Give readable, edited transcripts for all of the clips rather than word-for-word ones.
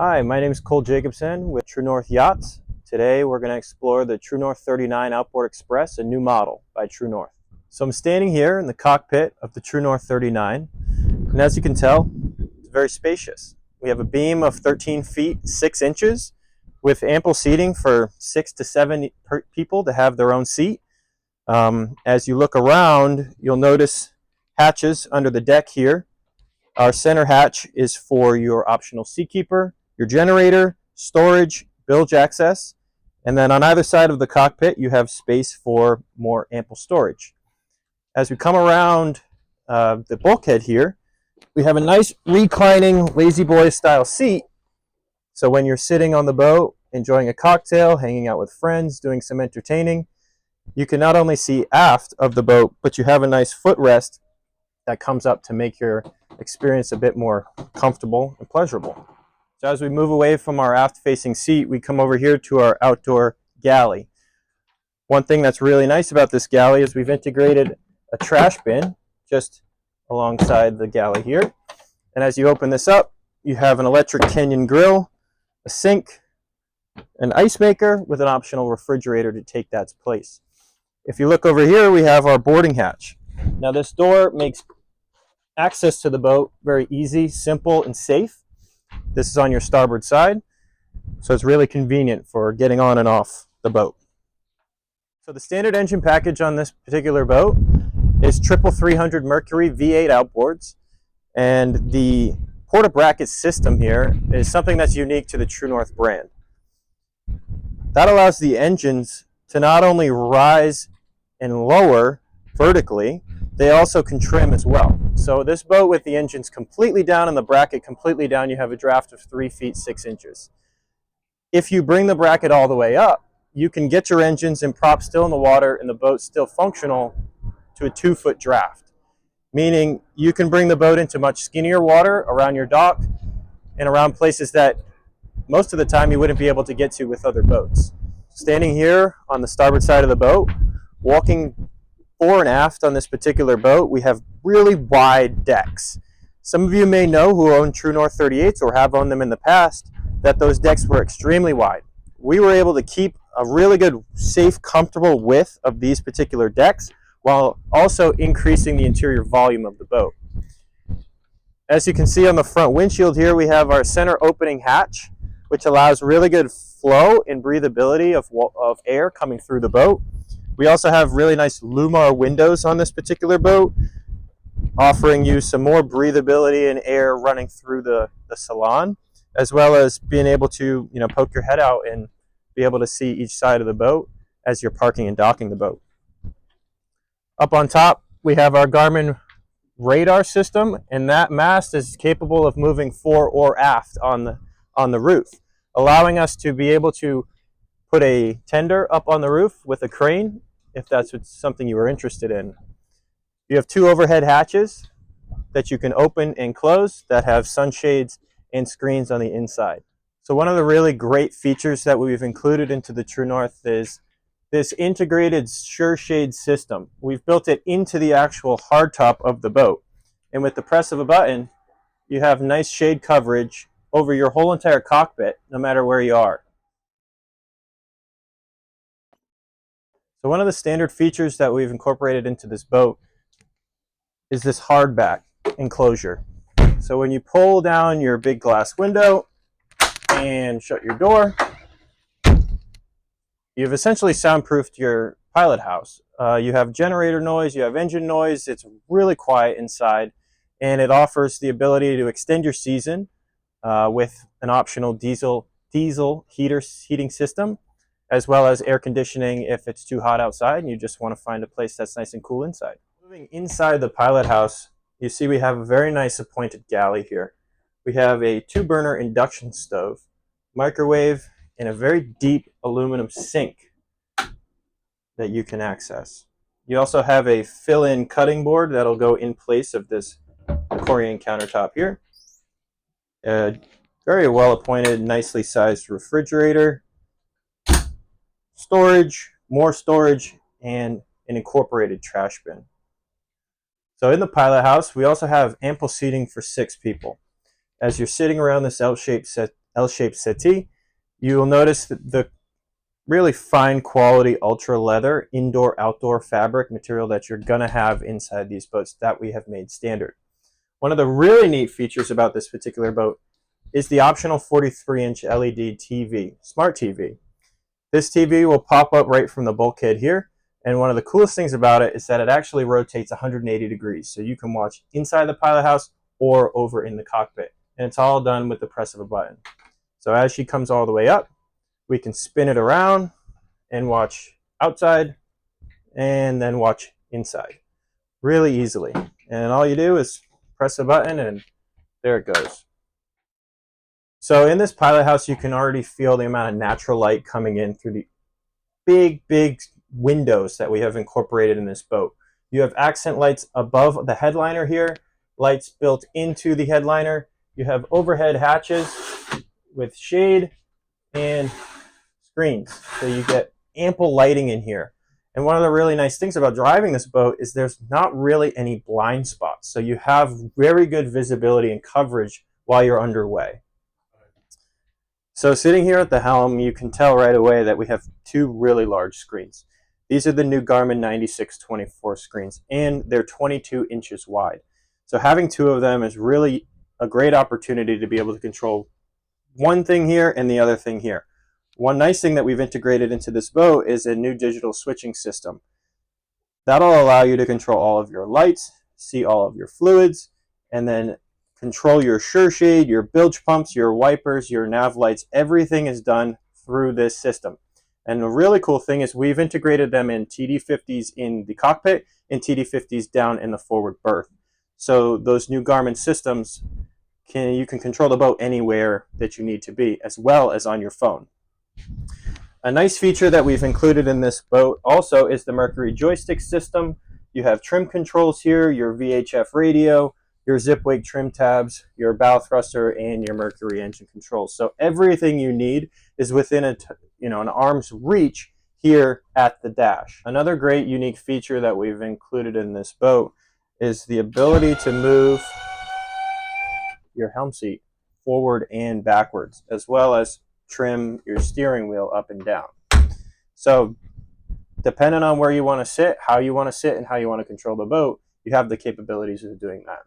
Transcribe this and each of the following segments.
Hi, my name is Cole Jacobson with True North Yachts. Today we're going to explore the True North 39 Outboard Express, a new model by True North. So I'm standing here in the cockpit of the True North 39, and as you can tell, it's very spacious. We have a beam of 13 feet 6 inches with ample seating for 6 to 7 people to have their own seat. As you look around, you'll notice hatches under the deck here. Our center hatch is for your optional seatkeeper, your generator, storage, bilge access, and then on either side of the cockpit you have space for more ample storage. As we come around the bulkhead here, we have a nice reclining lazy boy style seat. So when you're sitting on the boat, enjoying a cocktail, hanging out with friends, doing some entertaining, you can not only see aft of the boat, but you have a nice footrest that comes up to make your experience a bit more comfortable and pleasurable. So as we move away from our aft-facing seat, we come over here to our outdoor galley. One thing that's really nice about this galley is we've integrated a trash bin just alongside the galley here. And as you open this up, you have an electric Kenyan grill, a sink, an ice maker with an optional refrigerator to take that place. If you look over here, we have our boarding hatch. Now this door makes access to the boat very easy, simple, and safe. This is on your starboard side, so it's really convenient for getting on and off the boat. So the standard engine package on this particular boat is 300 Mercury V8 outboards, and the porta bracket system here is something that's unique to the True North brand. That allows the engines to not only rise and lower vertically, they also can trim as well. So this boat with the engines completely down and the bracket completely down, you have a draft of 3 feet 6 inches. If you bring the bracket all the way up, you can get your engines and props still in the water and the boat still functional to a 2-foot draft. Meaning you can bring the boat into much skinnier water around your dock and around places that most of the time you wouldn't be able to get to with other boats. Standing here on the starboard side of the boat, walking fore and aft on this particular boat, we have really wide decks. Some of you may know who own True North 38s or have owned them in the past that those decks were extremely wide. We were able to keep a really good, safe, comfortable width of these particular decks while also increasing the interior volume of the boat. As you can see on the front windshield here, we have our center opening hatch, which allows really good flow and breathability of air coming through the boat. We also have really nice Lumar windows on this particular boat, offering you some more breathability and air running through the salon, as well as being able to poke your head out and be able to see each side of the boat as you're parking and docking the boat. Up on top, we have our Garmin radar system, and that mast is capable of moving fore or aft on the roof, allowing us to be able to put a tender up on the roof with a crane if that's something you are interested in. You have 2 overhead hatches that you can open and close that have sunshades and screens on the inside. So one of the really great features that we've included into the True North is this integrated sure shade system. We've built it into the actual hardtop of the boat, and with the press of a button you have nice shade coverage over your whole entire cockpit no matter where you are. So one of the standard features that we've incorporated into this boat is this hardback enclosure. So when you pull down your big glass window and shut your door, you've essentially soundproofed your pilot house. You have generator noise, you have engine noise, it's really quiet inside, and it offers the ability to extend your season with an optional diesel heating system, as well as air conditioning if it's too hot outside and you just want to find a place that's nice and cool inside. Moving inside the pilot house, you see we have a very nice appointed galley here. We have a 2-burner induction stove, microwave, and a very deep aluminum sink that you can access. You also have a fill-in cutting board that'll go in place of this Corian countertop here. A very well appointed, nicely sized refrigerator, storage, more storage, and an incorporated trash bin. So in the pilot house, we also have ample seating for 6 people. As you're sitting around this L-shaped L-shaped settee. You will notice that the really fine quality ultra leather indoor-outdoor fabric material that you're going to have inside these boats that we have made standard. One of the really neat features about this particular boat is the optional 43-inch LED TV, smart TV. This TV will pop up right from the bulkhead here, and one of the coolest things about it is that it actually rotates 180 degrees, so you can watch inside the pilot house or over in the cockpit, and it's all done with the press of a button. So as she comes all the way up, we can spin it around and watch outside and then watch inside really easily. And all you do is press a button and there it goes. So in this pilot house, you can already feel the amount of natural light coming in through the big windows that we have incorporated in this boat. You have accent lights above the headliner here, lights built into the headliner. You have overhead hatches with shade and screens, so you get ample lighting in here. And one of the really nice things about driving this boat is there's not really any blind spots, so you have very good visibility and coverage while you're underway. So sitting here at the helm, you can tell right away that we have two really large screens. These are the new Garmin 9624 screens, and they're 22 inches wide. So having two of them is really a great opportunity to be able to control one thing here and the other thing here. One nice thing that we've integrated into this boat is a new digital switching system. That'll allow you to control all of your lights, see all of your fluids, and then control your sure shade, your bilge pumps, your wipers, your nav lights. Everything is done through this system. And the really cool thing is we've integrated them in TD50s in the cockpit and TD50s down in the forward berth. So those new Garmin systems, you can control the boat anywhere that you need to be, as well as on your phone. A nice feature that we've included in this boat also is the Mercury joystick system. You have trim controls here, your VHF radio, your zip wake trim tabs, your bow thruster, and your Mercury engine controls. So everything you need is within an arm's reach here at the dash. Another great unique feature that we've included in this boat is the ability to move your helm seat forward and backwards, as well as trim your steering wheel up and down. So depending on where you want to sit, how you want to sit, and how you want to control the boat, you have the capabilities of doing that.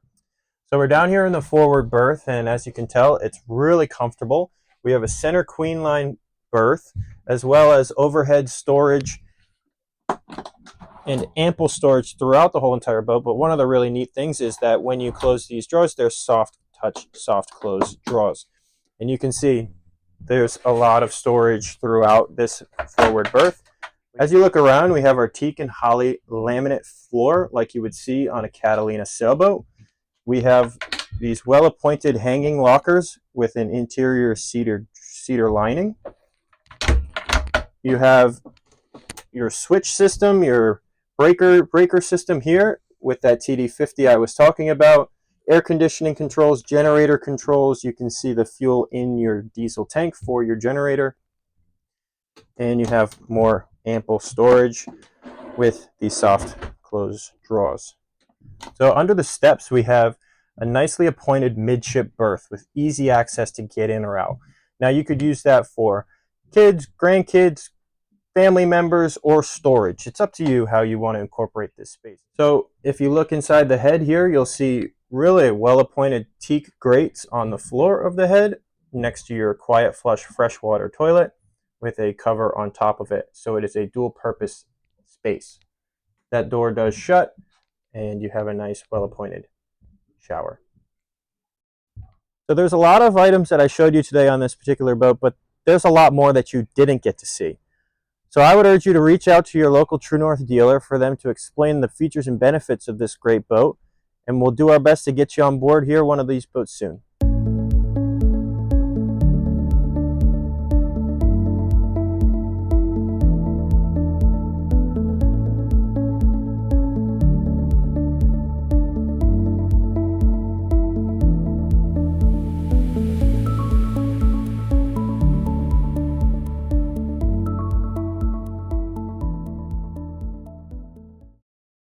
So we're down here in the forward berth, and as you can tell, it's really comfortable. We have a center queen line berth, as well as overhead storage and ample storage throughout the whole entire boat. But one of the really neat things is that when you close these drawers, they're soft touch, soft close drawers. And you can see there's a lot of storage throughout this forward berth. As you look around, we have our teak and holly laminate floor like you would see on a Catalina sailboat. We have these well-appointed hanging lockers with an interior cedar lining. You have your switch system, your breaker system here with that TD50 I was talking about. Air conditioning controls, generator controls. You can see the fuel in your diesel tank for your generator. And you have more ample storage with these soft close drawers. So under the steps, we have a nicely appointed midship berth with easy access to get in or out. Now you could use that for kids, grandkids, family members, or storage. It's up to you how you want to incorporate this space. So if you look inside the head here, you'll see really well-appointed teak grates on the floor of the head next to your quiet flush freshwater toilet with a cover on top of it. So it is a dual-purpose space. That door does shut, and you have a nice, well-appointed shower. So there's a lot of items that I showed you today on this particular boat, but there's a lot more that you didn't get to see. So I would urge you to reach out to your local True North dealer for them to explain the features and benefits of this great boat, and we'll do our best to get you on board here one of these boats soon.